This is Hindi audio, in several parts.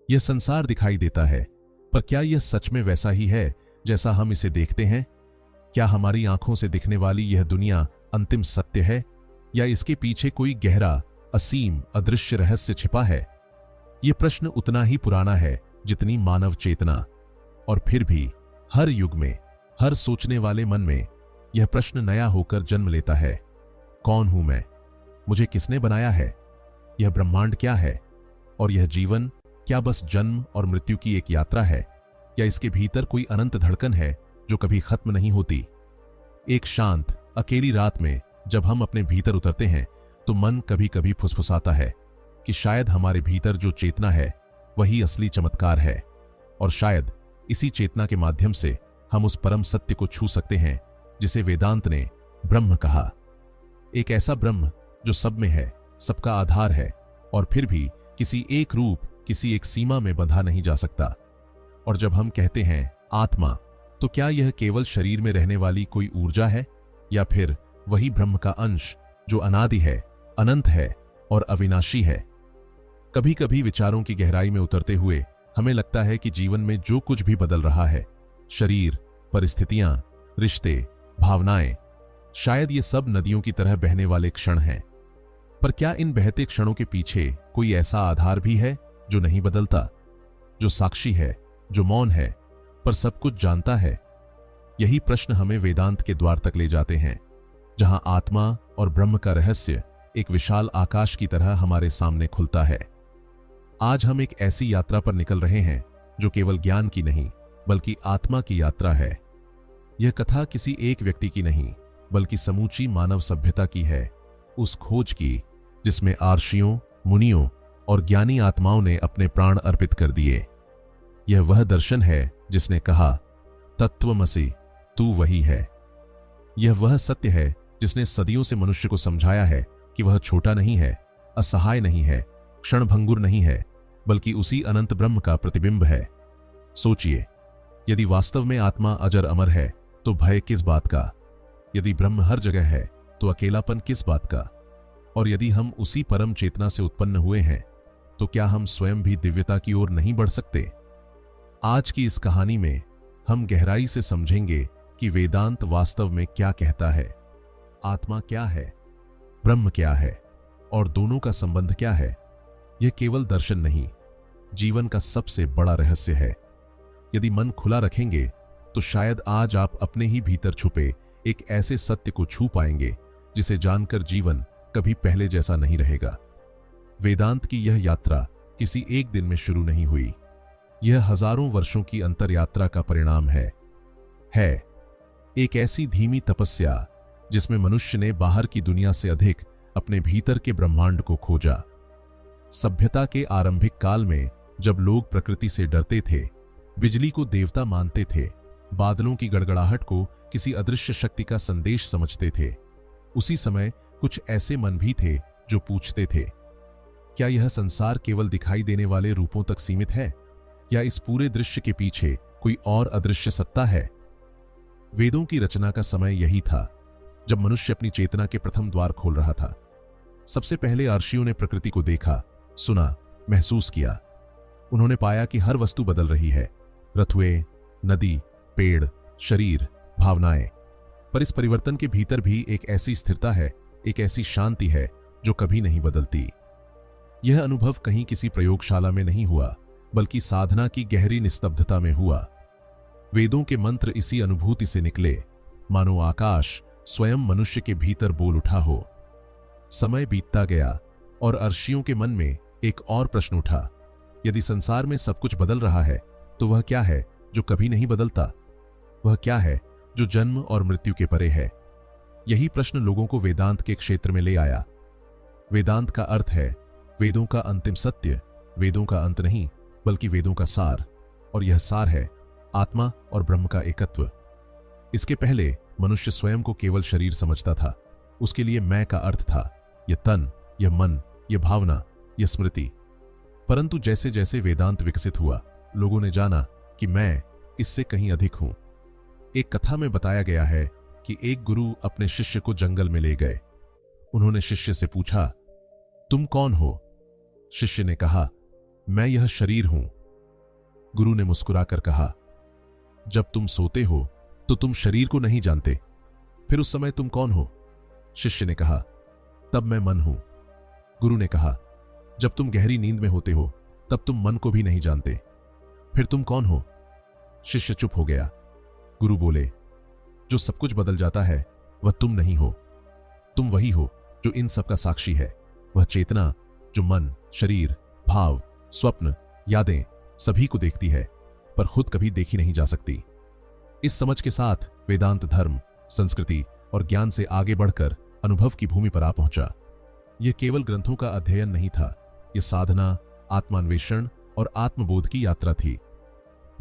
यह संसार दिखाई देता है, पर क्या यह सच में वैसा ही है जैसा हम इसे देखते हैं? क्या हमारी आंखों से दिखने वाली यह दुनिया अंतिम सत्य है, या इसके पीछे कोई गहरा, असीम, अदृश्य रहस्य छिपा है? यह प्रश्न उतना ही पुराना है जितनी मानव चेतना, और फिर भी हर युग में, हर सोचने वाले मन में यह प्रश्न नया होकर जन्म लेता है। कौन हूं मैं? मुझे किसने बनाया है? यह ब्रह्मांड क्या है? और यह जीवन क्या बस जन्म और मृत्यु की एक यात्रा है, या इसके भीतर कोई अनंत धड़कन है जो कभी खत्म नहीं होती? एक शांत, अकेली रात में जब हम अपने भीतर उतरते हैं तो मन कभी कभी फुसफुसाता है कि शायद हमारे भीतर जो चेतना है वही असली चमत्कार है, और शायद इसी चेतना के माध्यम से हम उस परम सत्य को छू सकते हैं जिसे वेदांत ने ब्रह्म कहा। एक ऐसा ब्रह्म जो सब में है, सबका आधार है, और फिर भी किसी एक रूप, किसी एक सीमा में बंधा नहीं जा सकता। और जब हम कहते हैं आत्मा, तो क्या यह केवल शरीर में रहने वाली कोई ऊर्जा है, या फिर वही ब्रह्म का अंश जो अनादि है, अनंत है और अविनाशी है? कभी कभी विचारों की गहराई में उतरते हुए हमें लगता है कि जीवन में जो कुछ भी बदल रहा है, शरीर, परिस्थितियां, रिश्ते, भावनाएं, शायद ये सब नदियों की तरह बहने वाले क्षण हैं। पर क्या इन बहते क्षणों के पीछे कोई ऐसा आधार भी है जो नहीं बदलता, जो साक्षी है, जो मौन है, पर सब कुछ जानता है? यही प्रश्न हमें वेदांत के द्वार तक ले जाते हैं, जहां आत्मा और ब्रह्म का रहस्य एक विशाल आकाश की तरह हमारे सामने खुलता है। आज हम एक ऐसी यात्रा पर निकल रहे हैं जो केवल ज्ञान की नहीं, बल्कि आत्मा की यात्रा है। यह कथा किसी एक व्यक्ति की नहीं, बल्कि समूची मानव सभ्यता की है, उस खोज की जिसमें आर्षियों, मुनियों और ज्ञानी आत्माओं ने अपने प्राण अर्पित कर दिए। यह वह दर्शन है जिसने कहा, तत्वमसि, तू वही है। यह वह सत्य है जिसने सदियों से मनुष्य को समझाया है कि वह छोटा नहीं है, असहाय नहीं है, क्षणभंगुर नहीं है, बल्कि उसी अनंत ब्रह्म का प्रतिबिंब है। सोचिए, यदि वास्तव में आत्मा अजर अमर है तो भय किस बात का? यदि ब्रह्म हर जगह है तो अकेलापन किस बात का? और यदि हम उसी परम चेतना से उत्पन्न हुए हैं तो क्या हम स्वयं भी दिव्यता की ओर नहीं बढ़ सकते? आज की इस कहानी में हम गहराई से समझेंगे कि वेदांत वास्तव में क्या कहता है, आत्मा क्या है, ब्रह्म क्या है, और दोनों का संबंध क्या है। यह केवल दर्शन नहीं, जीवन का सबसे बड़ा रहस्य है। यदि मन खुला रखेंगे तो शायद आज आप अपने ही भीतर छुपे एक ऐसे सत्य को छू पाएंगे जिसे जानकर जीवन कभी पहले जैसा नहीं रहेगा। वेदांत की यह यात्रा किसी एक दिन में शुरू नहीं हुई, यह हजारों वर्षों की अंतर यात्रा का परिणाम है एक ऐसी धीमी तपस्या जिसमें मनुष्य ने बाहर की दुनिया से अधिक अपने भीतर के ब्रह्मांड को खोजा। सभ्यता के आरंभिक काल में जब लोग प्रकृति से डरते थे, बिजली को देवता मानते थे, बादलों की गड़गड़ाहट को किसी अदृश्य शक्ति का संदेश समझते थे, उसी समय कुछ ऐसे मन भी थे जो पूछते थे, क्या यह संसार केवल दिखाई देने वाले रूपों तक सीमित है, या इस पूरे दृश्य के पीछे कोई और अदृश्य सत्ता है? वेदों की रचना का समय यही था जब मनुष्य अपनी चेतना के प्रथम द्वार खोल रहा था। सबसे पहले अर्षियों ने प्रकृति को देखा, सुना, महसूस किया। उन्होंने पाया कि हर वस्तु बदल रही है, रथुए, नदी, पेड़, शरीर, भावनाएं। पर इस परिवर्तन के भीतर भी एक ऐसी स्थिरता है, एक ऐसी शांति है जो कभी नहीं बदलती। यह अनुभव कहीं किसी प्रयोगशाला में नहीं हुआ, बल्कि साधना की गहरी निस्तब्धता में हुआ। वेदों के मंत्र इसी अनुभूति से निकले, मानो आकाश स्वयं मनुष्य के भीतर बोल उठा हो। समय बीतता गया और अर्षियों के मन में एक और प्रश्न उठा, यदि संसार में सब कुछ बदल रहा है तो वह क्या है जो कभी नहीं बदलता? वह क्या है जो जन्म और मृत्यु के परे है? यही प्रश्न लोगों को वेदांत के क्षेत्र में ले आया। वेदांत का अर्थ है वेदों का अंतिम सत्य, वेदों का अंत नहीं बल्कि वेदों का सार, और यह सार है आत्मा और ब्रह्म का एकत्व। इसके पहले मनुष्य स्वयं को केवल शरीर समझता था। उसके लिए मैं का अर्थ था यह तन, यह मन, यह भावना, यह स्मृति। परंतु जैसे जैसे वेदांत विकसित हुआ, लोगों ने जाना कि मैं इससे कहीं अधिक हूं। एक कथा में बताया गया है कि एक गुरु अपने शिष्य को जंगल में ले गए। उन्होंने शिष्य से पूछा, तुम कौन हो? शिष्य ने कहा, मैं यह शरीर हूं। गुरु ने मुस्कुराकर कहा, जब तुम सोते हो तो तुम शरीर को नहीं जानते, फिर उस समय तुम कौन हो? शिष्य ने कहा, तब मैं मन हूं। गुरु ने कहा, जब तुम गहरी नींद में होते हो तब तुम मन को भी नहीं जानते, फिर तुम कौन हो? शिष्य चुप हो गया। गुरु बोले, जो सब कुछ बदल जाता है वह तुम नहीं हो। तुम वही हो जो इन सब का साक्षी है, वह चेतना जो मन, शरीर, भाव, स्वप्न, यादें सभी को देखती है पर खुद कभी देखी नहीं जा सकती। इस समझ के साथ वेदांत धर्म, संस्कृति और ज्ञान से आगे बढ़कर अनुभव की भूमि पर आ पहुंचा। यह केवल ग्रंथों का अध्ययन नहीं था, यह साधना, आत्मान्वेषण और आत्मबोध की यात्रा थी।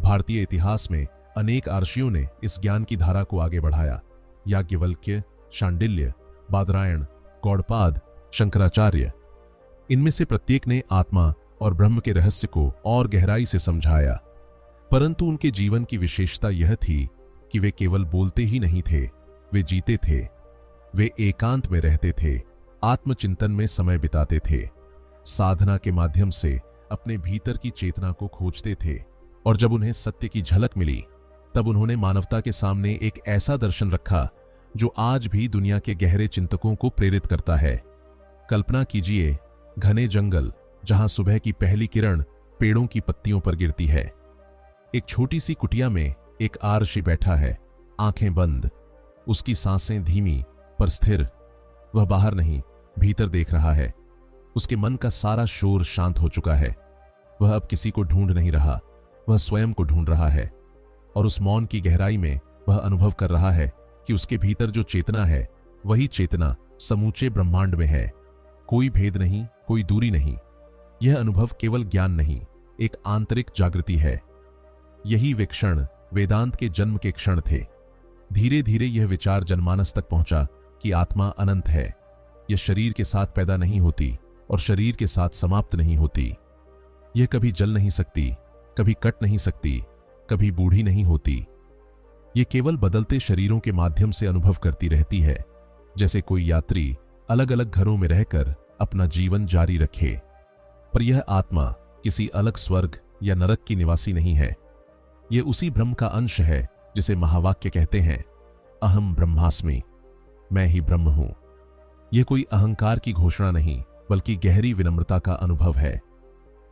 भारतीय इतिहास में अनेक आर्षियों ने इस ज्ञान की धारा को आगे बढ़ाया। याज्ञवल्क्य, शांडिल्य, बादरायण, गौड़पाद, शंकराचार्य, इनमें से प्रत्येक ने आत्मा और ब्रह्म के रहस्य को और गहराई से समझाया। परंतु उनके जीवन की विशेषता यह थी कि वे केवल बोलते ही नहीं थे, वे जीते थे। वे एकांत में रहते थे, आत्मचिंतन में समय बिताते थे, साधना के माध्यम से अपने भीतर की चेतना को खोजते थे। और जब उन्हें सत्य की झलक मिली तब उन्होंने मानवता के सामने एक ऐसा दर्शन रखा जो आज भी दुनिया के गहरे चिंतकों को प्रेरित करता है। कल्पना कीजिए, घने जंगल जहां सुबह की पहली किरण पेड़ों की पत्तियों पर गिरती है। एक छोटी सी कुटिया में एक आर्षि बैठा है, आंखें बंद, उसकी सांसें धीमी पर स्थिर। वह बाहर नहीं, भीतर देख रहा है। उसके मन का सारा शोर शांत हो चुका है। वह अब किसी को ढूंढ नहीं रहा, वह स्वयं को ढूंढ रहा है। और उस मौन की गहराई में वह अनुभव कर रहा है कि उसके भीतर जो चेतना है वही चेतना समूचे ब्रह्मांड में है। कोई भेद नहीं, कोई दूरी नहीं। यह अनुभव केवल ज्ञान नहीं, एक आंतरिक जागृति है। यही वे क्षण वेदांत के जन्म के क्षण थे। धीरे धीरे यह विचार जनमानस तक पहुंचा कि आत्मा अनंत है। यह शरीर के साथ पैदा नहीं होती और शरीर के साथ समाप्त नहीं होती। यह कभी जल नहीं सकती, कभी कट नहीं सकती, कभी बूढ़ी नहीं होती। ये केवल बदलते शरीरों के माध्यम से अनुभव करती रहती है, जैसे कोई यात्री अलग अलग घरों में रहकर अपना जीवन जारी रखे। पर यह आत्मा किसी अलग स्वर्ग या नरक की निवासी नहीं है। यह उसी ब्रह्म का अंश है जिसे महावाक्य कहते हैं, अहम ब्रह्मास्मि, मैं ही ब्रह्म हूं। यह कोई अहंकार की घोषणा नहीं, बल्कि गहरी विनम्रता का अनुभव है।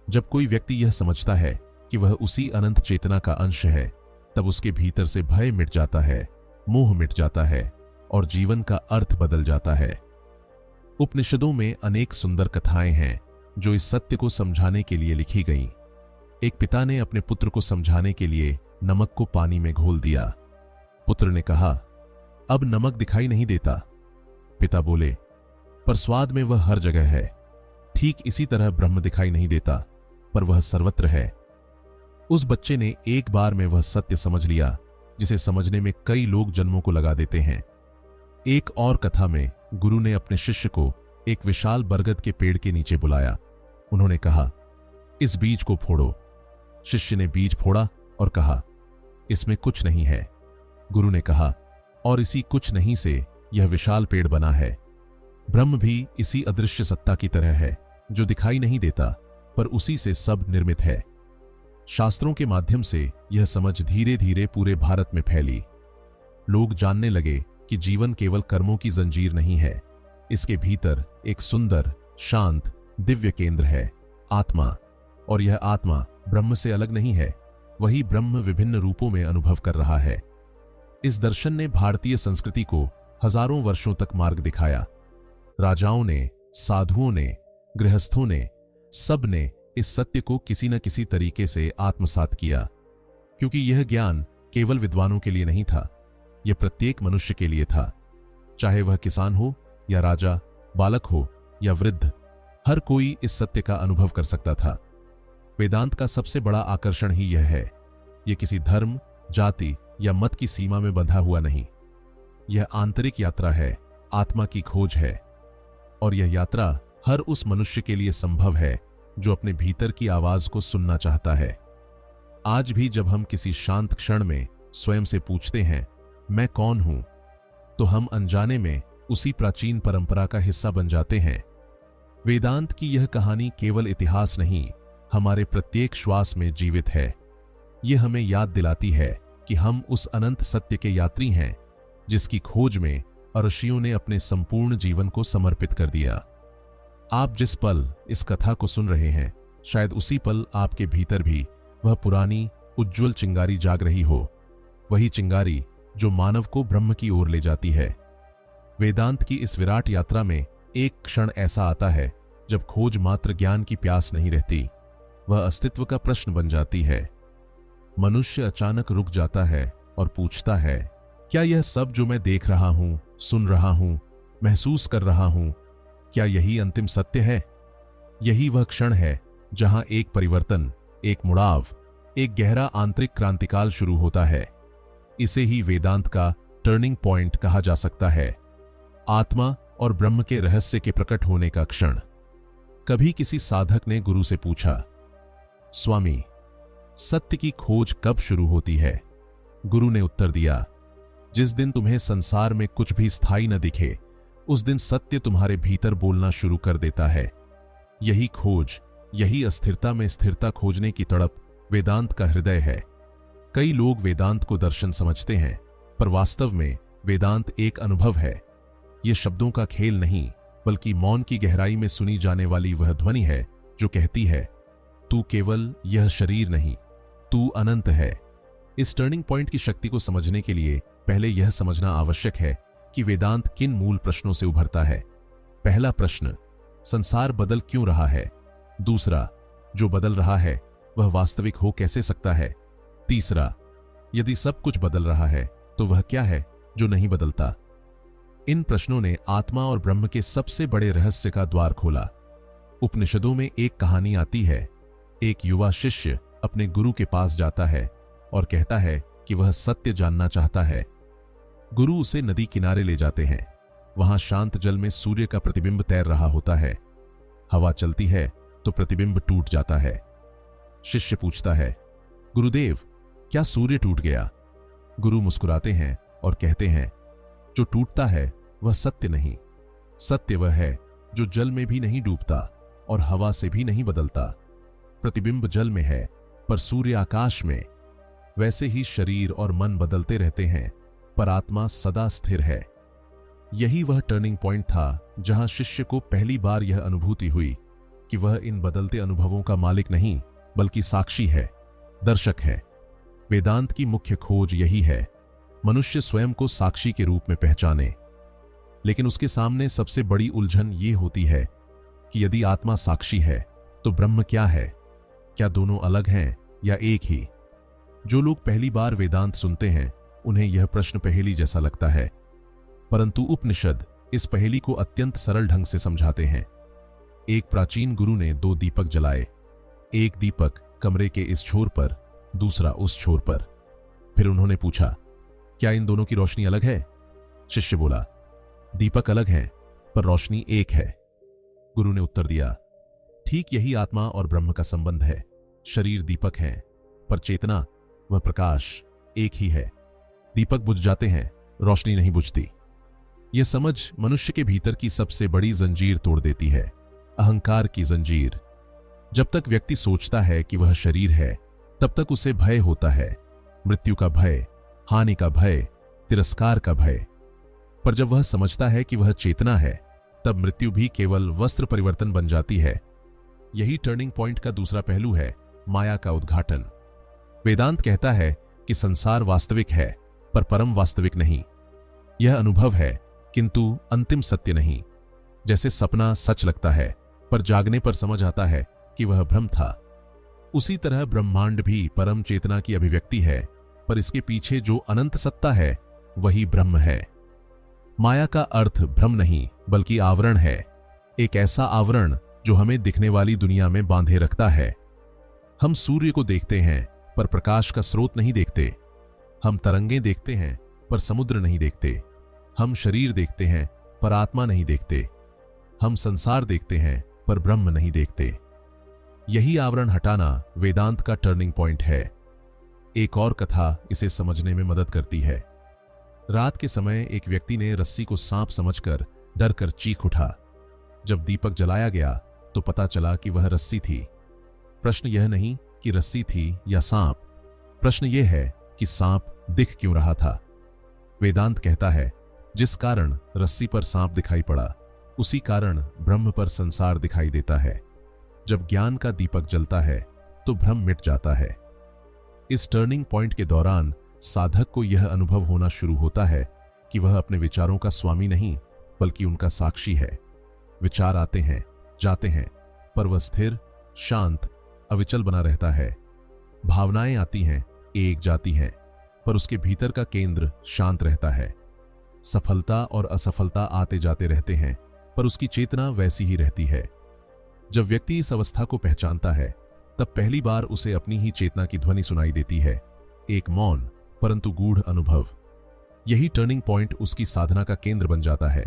जब कोई व्यक्ति यह समझता है कि वह उसी अनंत चेतना का अंश है, तब उसके भीतर से भय मिट जाता है, मोह मिट जाता है और जीवन का अर्थ बदल जाता है। उपनिषदों में अनेक सुंदर कथाएं हैं जो इस सत्य को समझाने के लिए लिखी गईं। एक पिता ने अपने पुत्र को समझाने के लिए नमक को पानी में घोल दिया। पुत्र ने कहा, अब नमक दिखाई नहीं देता। पिता बोले, पर स्वाद में वह हर जगह है। ठीक इसी तरह ब्रह्म दिखाई नहीं देता, पर वह सर्वत्र है। उस बच्चे ने एक बार में वह सत्य समझ लिया जिसे समझने में कई लोग जन्मों को लगा देते हैं। एक और कथा में गुरु ने अपने शिष्य को एक विशाल बरगद के पेड़ के नीचे बुलाया। उन्होंने कहा, इस बीज को फोड़ो। शिष्य ने बीज फोड़ा और कहा, इसमें कुछ नहीं है। गुरु ने कहा, और इसी कुछ नहीं से यह विशाल पेड़ बना है। ब्रह्म भी इसी अदृश्य सत्ता की तरह है जो दिखाई नहीं देता, पर उसी से सब निर्मित है। शास्त्रों के माध्यम से यह समझ धीरे धीरे पूरे भारत में फैली। लोग जानने लगे कि जीवन केवल कर्मों की जंजीर नहीं है, इसके भीतर एक सुंदर, शांत, दिव्य केंद्र है, आत्मा। और यह आत्मा ब्रह्म से अलग नहीं है, वही ब्रह्म विभिन्न रूपों में अनुभव कर रहा है। इस दर्शन ने भारतीय संस्कृति को हजारों वर्षों तक मार्ग दिखाया। राजाओं ने, साधुओं ने, गृहस्थों ने, सब ने इस सत्य को किसी न किसी तरीके से आत्मसात किया, क्योंकि यह ज्ञान केवल विद्वानों के लिए नहीं था, यह प्रत्येक मनुष्य के लिए था। चाहे वह किसान हो या राजा, बालक हो या वृद्ध, हर कोई इस सत्य का अनुभव कर सकता था। वेदांत का सबसे बड़ा आकर्षण ही यह है, यह किसी धर्म, जाति या मत की सीमा में बंधा हुआ नहीं। यह आंतरिक यात्रा है, आत्मा की खोज है। और यह यात्रा हर उस मनुष्य के लिए संभव है जो अपने भीतर की आवाज को सुनना चाहता है। आज भी जब हम किसी शांत क्षण में स्वयं से पूछते हैं, मैं कौन हूं, तो हम अनजाने में उसी प्राचीन परंपरा का हिस्सा बन जाते हैं। वेदांत की यह कहानी केवल इतिहास नहीं, हमारे प्रत्येक श्वास में जीवित है। ये हमें याद दिलाती है कि हम उस अनंत सत्य के यात्री हैं जिसकी खोज में ऋषियों ने अपने संपूर्ण जीवन को समर्पित कर दिया। आप जिस पल इस कथा को सुन रहे हैं, शायद उसी पल आपके भीतर भी वह पुरानी उज्ज्वल चिंगारी जाग रही हो, वही चिंगारी जो मानव को ब्रह्म की ओर ले जाती है। वेदांत की इस विराट यात्रा में एक क्षण ऐसा आता है जब खोज मात्र ज्ञान की प्यास नहीं रहती, वह अस्तित्व का प्रश्न बन जाती है। मनुष्य अचानक रुक जाता है और पूछता है, क्या यह सब जो मैं देख रहा हूं, सुन रहा हूं, महसूस कर रहा हूं, क्या यही अंतिम सत्य है? यही वह क्षण है जहां एक परिवर्तन, एक मुड़ाव, एक गहरा आंतरिक क्रांतिकाल शुरू होता है। इसे ही वेदांत का टर्निंग पॉइंट कहा जा सकता है, आत्मा और ब्रह्म के रहस्य के प्रकट होने का क्षण। कभी किसी साधक ने गुरु से पूछा, स्वामी, सत्य की खोज कब शुरू होती है? गुरु ने उत्तर दिया, जिस दिन तुम्हें संसार में कुछ भी स्थायी न दिखे, उस दिन सत्य तुम्हारे भीतर बोलना शुरू कर देता है। यही खोज, यही अस्थिरता में स्थिरता खोजने की तड़प वेदांत का हृदय है। कई लोग वेदांत को दर्शन समझते हैं, पर वास्तव में वेदांत एक अनुभव है। यह शब्दों का खेल नहीं, बल्कि मौन की गहराई में सुनी जाने वाली वह ध्वनि है जो कहती है, तू केवल यह शरीर नहीं, तू अनंत है। इस टर्निंग पॉइंट की शक्ति को समझने के लिए पहले यह समझना आवश्यक है कि वेदांत किन मूल प्रश्नों से उभरता है। पहला प्रश्न, संसार बदल क्यों रहा है? दूसरा, जो बदल रहा है वह वास्तविक हो कैसे सकता है? तीसरा, यदि सब कुछ बदल रहा है तो वह क्या है जो नहीं बदलता? इन प्रश्नों ने आत्मा और ब्रह्म के सबसे बड़े रहस्य का द्वार खोला। उपनिषदों में एक कहानी आती है। एक युवा शिष्य अपने गुरु के पास जाता है और कहता है कि वह सत्य जानना चाहता है। गुरु उसे नदी किनारे ले जाते हैं। वहां शांत जल में सूर्य का प्रतिबिंब तैर रहा होता है। हवा चलती है तो प्रतिबिंब टूट जाता है। शिष्य पूछता है, गुरुदेव, क्या सूर्य टूट गया? गुरु मुस्कुराते हैं और कहते हैं, जो टूटता है वह सत्य नहीं, सत्य वह है जो जल में भी नहीं डूबता और हवा से भी नहीं बदलता। प्रतिबिंब जल में है पर सूर्य आकाश में। वैसे ही शरीर और मन बदलते रहते हैं, पर आत्मा सदा स्थिर है। यही वह टर्निंग पॉइंट था जहां शिष्य को पहली बार यह अनुभूति हुई कि वह इन बदलते अनुभवों का मालिक नहीं, बल्कि साक्षी है, दर्शक है। वेदांत की मुख्य खोज यही है, मनुष्य स्वयं को साक्षी के रूप में पहचाने। लेकिन उसके सामने सबसे बड़ी उलझन ये होती है कि यदि आत्मा साक्षी है तो ब्रह्म क्या है? क्या दोनों अलग हैं या एक ही? जो लोग पहली बार वेदांत सुनते हैं उन्हें यह प्रश्न पहेली जैसा लगता है, परंतु उपनिषद इस पहेली को अत्यंत सरल ढंग से समझाते हैं। एक प्राचीन गुरु ने 2 दीपक जलाए, एक दीपक कमरे के इस छोर पर, दूसरा उस छोर पर। फिर उन्होंने पूछा, क्या इन दोनों की रोशनी अलग है? शिष्य बोला, दीपक अलग हैं, पर रोशनी एक है। गुरु ने उत्तर दिया, ठीक यही आत्मा और ब्रह्म का संबंध है। शरीर दीपक है, पर चेतना, वह प्रकाश एक ही है। दीपक बुझ जाते हैं, रोशनी नहीं बुझती। यह समझ मनुष्य के भीतर की सबसे बड़ी जंजीर तोड़ देती है, अहंकार की जंजीर। जब तक व्यक्ति सोचता है कि वह शरीर है, तब तक उसे भय होता है, मृत्यु का भय, हानि का भय, तिरस्कार का भय। पर जब वह समझता है कि वह चेतना है, तब मृत्यु भी केवल वस्त्र परिवर्तन बन जाती है। यही टर्निंग पॉइंट का दूसरा पहलू है, माया का उद्घाटन। वेदांत कहता है कि संसार वास्तविक है, पर परम वास्तविक नहीं। यह अनुभव है, किंतु अंतिम सत्य नहीं। जैसे सपना सच लगता है, पर जागने पर समझ आता है कि वह भ्रम था। उसी तरह ब्रह्मांड भी परम चेतना की अभिव्यक्ति है, पर इसके पीछे जो अनंत सत्ता है वही ब्रह्म है। माया का अर्थ भ्रम नहीं, बल्कि आवरण है। एक ऐसा आवरण जो हमें दिखने वाली दुनिया में बांधे रखता है। हम सूर्य को देखते हैं, पर प्रकाश का स्रोत नहीं देखते। हम तरंगें देखते हैं, पर समुद्र नहीं देखते। हम शरीर देखते हैं, पर आत्मा नहीं देखते। हम संसार देखते हैं, पर ब्रह्म नहीं देखते। यही आवरण हटाना वेदांत का टर्निंग पॉइंट है। एक और कथा इसे समझने में मदद करती है। रात के समय एक व्यक्ति ने रस्सी को सांप समझकर डर कर चीख उठा। जब दीपक जलाया गया तो पता चला कि वह रस्सी थी। प्रश्न यह नहीं कि रस्सी थी या सांप, प्रश्न यह है कि सांप दिख क्यों रहा था। वेदांत कहता है जिस कारण रस्सी पर सांप दिखाई पड़ा, उसी कारण ब्रह्म पर संसार दिखाई देता है। जब ज्ञान का दीपक जलता है तो भ्रम मिट जाता है। इस टर्निंग पॉइंट के दौरान साधक को यह अनुभव होना शुरू होता है कि वह अपने विचारों का स्वामी नहीं बल्कि उनका साक्षी है। विचार आते हैं, जाते हैं, पर वह स्थिर, शांत, अविचल बना रहता है। भावनाएं आती हैं, एक जाती हैं, पर उसके भीतर का केंद्र शांत रहता है। सफलता और असफलता आते जाते रहते हैं, पर उसकी चेतना वैसी ही रहती है। जब व्यक्ति इस अवस्था को पहचानता है, तब पहली बार उसे अपनी ही चेतना की ध्वनि सुनाई देती है, एक मौन परंतु गूढ़ अनुभव। यही टर्निंग पॉइंट उसकी साधना का केंद्र बन जाता है।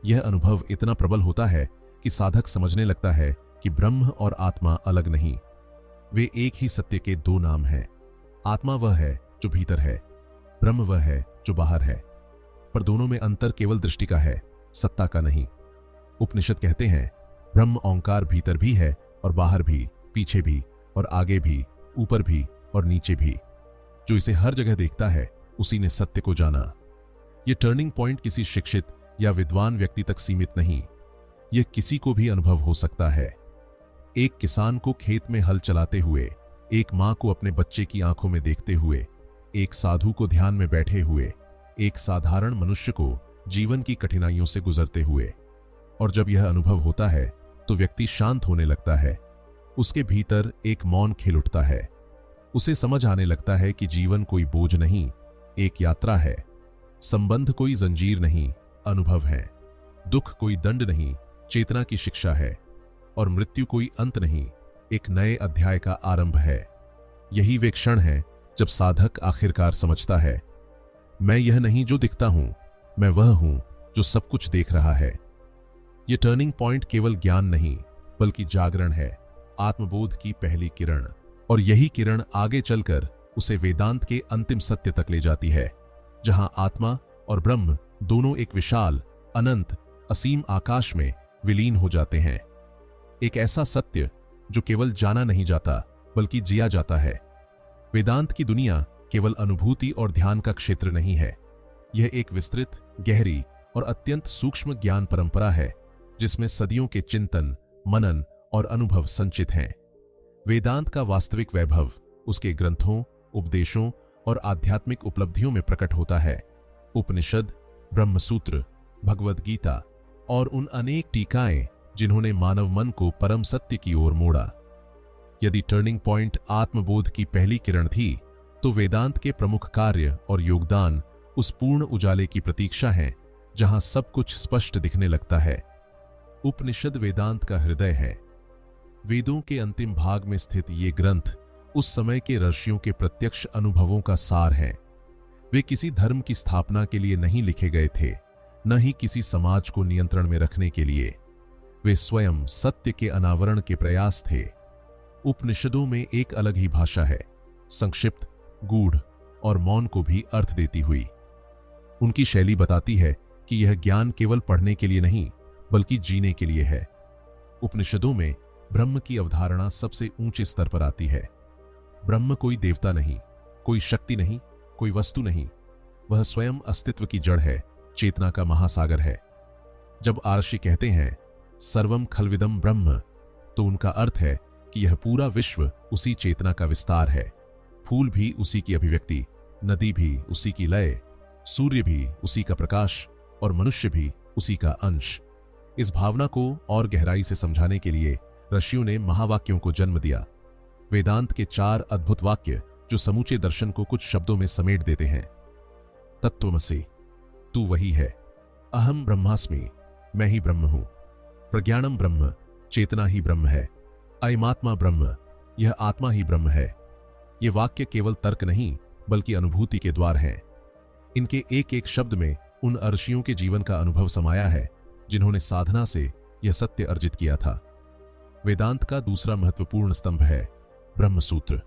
यह अनुभव इतना प्रबल होता है कि साधक समझने लगता है कि ब्रह्म और आत्मा अलग नहीं, वे एक ही सत्य के दो नाम हैं। आत्मा वह है जो भीतर है, ब्रह्म वह है जो बाहर है, पर दोनों में अंतर केवल दृष्टि का है, सत्ता का नहीं। उपनिषद कहते हैं ब्रह्म ओंकार भीतर भी है और बाहर भी, पीछे भी और आगे भी, ऊपर भी और नीचे भी। जो इसे हर जगह देखता है उसी ने सत्य को जाना। यह टर्निंग पॉइंट किसी शिक्षित या विद्वान व्यक्ति तक सीमित नहीं, यह किसी को भी अनुभव हो सकता है। एक किसान को खेत में हल चलाते हुए, एक मां को अपने बच्चे की आंखों में देखते हुए, एक साधु को ध्यान में बैठे हुए, एक साधारण मनुष्य को जीवन की कठिनाइयों से गुजरते हुए। और जब यह अनुभव होता है तो व्यक्ति शांत होने लगता है। उसके भीतर एक मौन खिल उठता है। उसे समझ आने लगता है कि जीवन कोई बोझ नहीं, एक यात्रा है। संबंध कोई जंजीर नहीं, अनुभव है। दुख कोई दंड नहीं, चेतना की शिक्षा है। और मृत्यु कोई अंत नहीं, एक नए अध्याय का आरंभ है। यही वे क्षण है जब साधक आखिरकार समझता है, मैं यह नहीं जो दिखता हूं, मैं वह हूं जो सब कुछ देख रहा है। यह टर्निंग पॉइंट केवल ज्ञान नहीं बल्कि जागरण है, आत्मबोध की पहली किरण। और यही किरण आगे चलकर उसे वेदांत के अंतिम सत्य तक ले जाती है, जहां आत्मा और ब्रह्म दोनों एक विशाल, अनंत, असीम आकाश में विलीन हो जाते हैं। एक ऐसा सत्य जो केवल जाना नहीं जाता बल्कि जिया जाता है। वेदांत की दुनिया केवल अनुभूति और ध्यान का क्षेत्र नहीं है, यह एक विस्तृत, गहरी और अत्यंत सूक्ष्म ज्ञान परंपरा है जिसमें सदियों के चिंतन, मनन और अनुभव संचित हैं। वेदांत का वास्तविक वैभव उसके ग्रंथों, उपदेशों और आध्यात्मिक उपलब्धियों में प्रकट होता है। उपनिषद, ब्रह्मसूत्र, भगवद गीता और उन अनेक टीकाएं जिन्होंने मानव मन को परम सत्य की ओर मोड़ा। यदि टर्निंग पॉइंट आत्मबोध की पहली किरण थी, तो वेदांत के प्रमुख कार्य और योगदान उस पूर्ण उजाले की प्रतीक्षा हैं जहां सब कुछ स्पष्ट दिखने लगता है। उपनिषद वेदांत का हृदय है। वेदों के अंतिम भाग में स्थित ये ग्रंथ उस समय के ऋषियों के प्रत्यक्ष अनुभवों का सार हैं। वे किसी धर्म की स्थापना के लिए नहीं लिखे गए थे, न ही किसी समाज को नियंत्रण में रखने के लिए। वे स्वयं सत्य के अनावरण के प्रयास थे। उपनिषदों में एक अलग ही भाषा है, संक्षिप्त, गूढ़ और मौन को भी अर्थ देती हुई। उनकी शैली बताती है कि यह ज्ञान केवल पढ़ने के लिए नहीं बल्कि जीने के लिए है। उपनिषदों में ब्रह्म की अवधारणा सबसे ऊंचे स्तर पर आती है। ब्रह्म कोई देवता नहीं, कोई शक्ति नहीं, कोई वस्तु नहीं, वह स्वयं अस्तित्व की जड़ है, चेतना का महासागर है। जब आर्षि कहते हैं सर्वम खलविदम ब्रह्म, तो उनका अर्थ है कि यह पूरा विश्व उसी चेतना का विस्तार है। फूल भी उसी की अभिव्यक्ति, नदी भी उसी की लय, सूर्य भी उसी का प्रकाश और मनुष्य भी उसी का अंश। इस भावना को और गहराई से समझाने के लिए ऋषियों ने महावाक्यों को जन्म दिया। वेदांत के 4 अद्भुत वाक्य जो समूचे दर्शन को कुछ शब्दों में समेट देते हैं। तत्त्वमसि, तू वही है। अहम ब्रह्मास्मि, मैं ही ब्रह्म हूं। प्रज्ञानम ब्रह्म, चेतना ही ब्रह्म है। अयमात्मा ब्रह्म, यह आत्मा ही ब्रह्म है। ये वाक्य केवल तर्क नहीं बल्कि अनुभूति के द्वार हैं। इनके एक एक शब्द में उन ऋषियों के जीवन का अनुभव समाया है जिन्होंने साधना से यह सत्य अर्जित किया था। वेदांत का दूसरा महत्वपूर्ण स्तंभ है ब्रह्मसूत्र।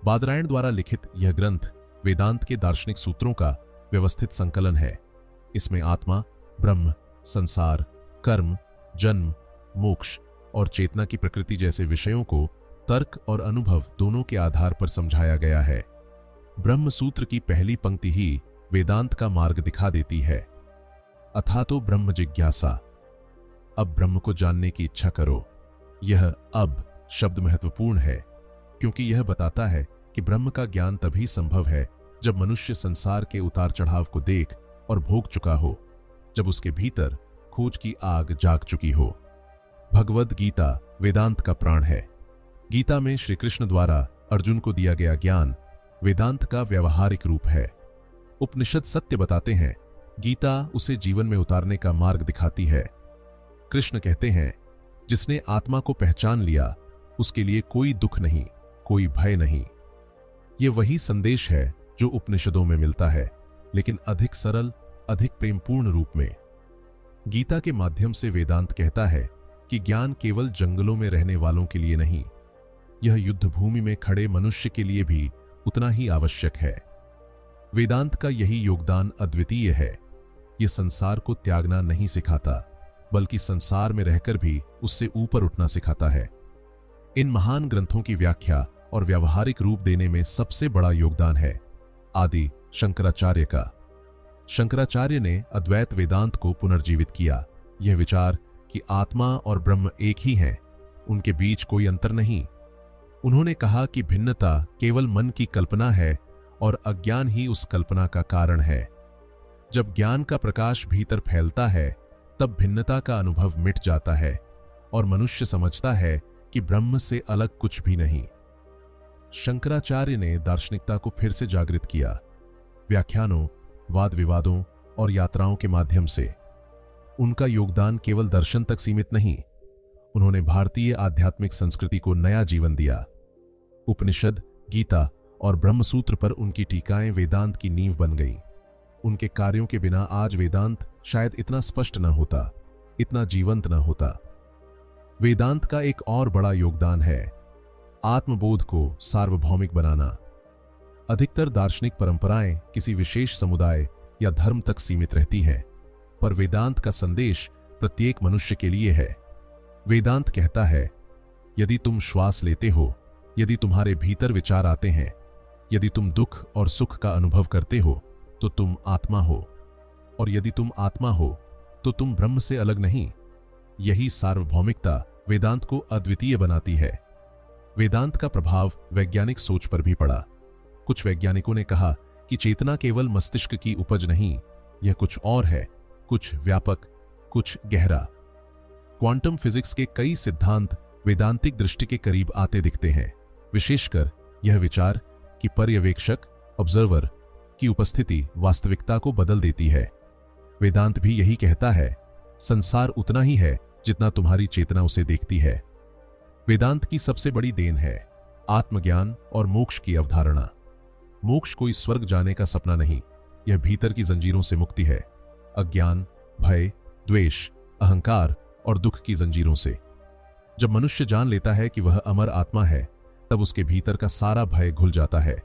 बादरायण द्वारा लिखित यह ग्रंथ वेदांत के दार्शनिक सूत्रों का व्यवस्थित संकलन है। इसमें आत्मा, ब्रह्म, संसार, कर्म, जन्म, मोक्ष और चेतना की प्रकृति जैसे विषयों को तर्क और अनुभव दोनों के आधार पर समझाया गया है। ब्रह्म सूत्र की पहली पंक्ति ही वेदांत का मार्ग दिखा देती है। अथातो ब्रह्म जिज्ञासा, अब ब्रह्म को जानने की इच्छा करो। यह अब शब्द महत्वपूर्ण है क्योंकि यह बताता है कि ब्रह्म का ज्ञान तभी संभव है जब मनुष्य संसार के उतार चढ़ाव को देख और भोग चुका हो, जब उसके भीतर खोज की आग जाग चुकी हो। भगवद गीता वेदांत का प्राण है। गीता में श्री कृष्ण द्वारा अर्जुन को दिया गया ज्ञान वेदांत का व्यवहारिक रूप है। उपनिषद सत्य बताते हैं, गीता उसे जीवन में उतारने का मार्ग दिखाती है। कृष्ण कहते हैं, जिसने आत्मा को पहचान लिया उसके लिए कोई दुख नहीं, कोई भय नहीं। यह वही संदेश है जो उपनिषदों में मिलता है, लेकिन अधिक सरल, अधिक प्रेमपूर्ण रूप में। गीता के माध्यम से वेदांत कहता है कि ज्ञान केवल जंगलों में रहने वालों के लिए नहीं, यह युद्ध भूमि में खड़े मनुष्य के लिए भी उतना ही आवश्यक है। वेदांत का यही योगदान अद्वितीय है। यह संसार को त्यागना नहीं सिखाता, बल्कि संसार में रहकर भी उससे ऊपर उठना सिखाता है। इन महान ग्रंथों की व्याख्या और व्यावहारिक रूप देने में सबसे बड़ा योगदान है आदि शंकराचार्य का। शंकराचार्य ने अद्वैत वेदांत को पुनर्जीवित किया। यह विचार कि आत्मा और ब्रह्म एक ही हैं, उनके बीच कोई अंतर नहीं। उन्होंने कहा कि भिन्नता केवल मन की कल्पना है और अज्ञान ही उस कल्पना का कारण है। जब ज्ञान का प्रकाश भीतर फैलता है, तब भिन्नता का अनुभव मिट जाता है और मनुष्य समझता है कि ब्रह्म से अलग कुछ भी नहीं। शंकराचार्य ने दार्शनिकता को फिर से जागृत किया। व्याख्यानों, वाद विवादों और यात्राओं के माध्यम से उनका योगदान केवल दर्शन तक सीमित नहीं, उन्होंने भारतीय आध्यात्मिक संस्कृति को नया जीवन दिया। उपनिषद, गीता और ब्रह्मसूत्र पर उनकी टीकाएं वेदांत की नींव बन गईं। उनके कार्यों के बिना आज वेदांत शायद इतना स्पष्ट न होता, इतना जीवंत न होता। वेदांत का एक और बड़ा योगदान है आत्मबोध को सार्वभौमिक बनाना। अधिकतर दार्शनिक परंपराएं किसी विशेष समुदाय या धर्म तक सीमित रहती हैं, पर वेदांत का संदेश प्रत्येक मनुष्य के लिए है। वेदांत कहता है, यदि तुम श्वास लेते हो, यदि तुम्हारे भीतर विचार आते हैं, यदि तुम दुख और सुख का अनुभव करते हो, तो तुम आत्मा हो, और यदि तुम आत्मा हो तो तुम ब्रह्म से अलग नहीं। यही सार्वभौमिकता वेदांत को अद्वितीय बनाती है। वेदांत का प्रभाव वैज्ञानिक सोच पर भी पड़ा। कुछ वैज्ञानिकों ने कहा कि चेतना केवल मस्तिष्क की उपज नहीं, यह कुछ और है, कुछ व्यापक, कुछ गहरा। क्वांटम फिजिक्स के कई सिद्धांत वेदांतिक दृष्टि के करीब आते दिखते हैं, विशेषकर यह विचार कि पर्यवेक्षक, ऑब्जर्वर की उपस्थिति वास्तविकता को बदल देती है। वेदांत भी यही कहता है, संसार उतना ही है जितना तुम्हारी चेतना उसे देखती है। वेदांत की सबसे बड़ी देन है आत्मज्ञान और मोक्ष की अवधारणा। मोक्ष कोई स्वर्ग जाने का सपना नहीं, यह भीतर की जंजीरों से मुक्ति है, अज्ञान, भय, द्वेष, अहंकार और दुख की जंजीरों से। जब मनुष्य जान लेता है कि वह अमर आत्मा है, तब उसके भीतर का सारा भय घुल जाता है।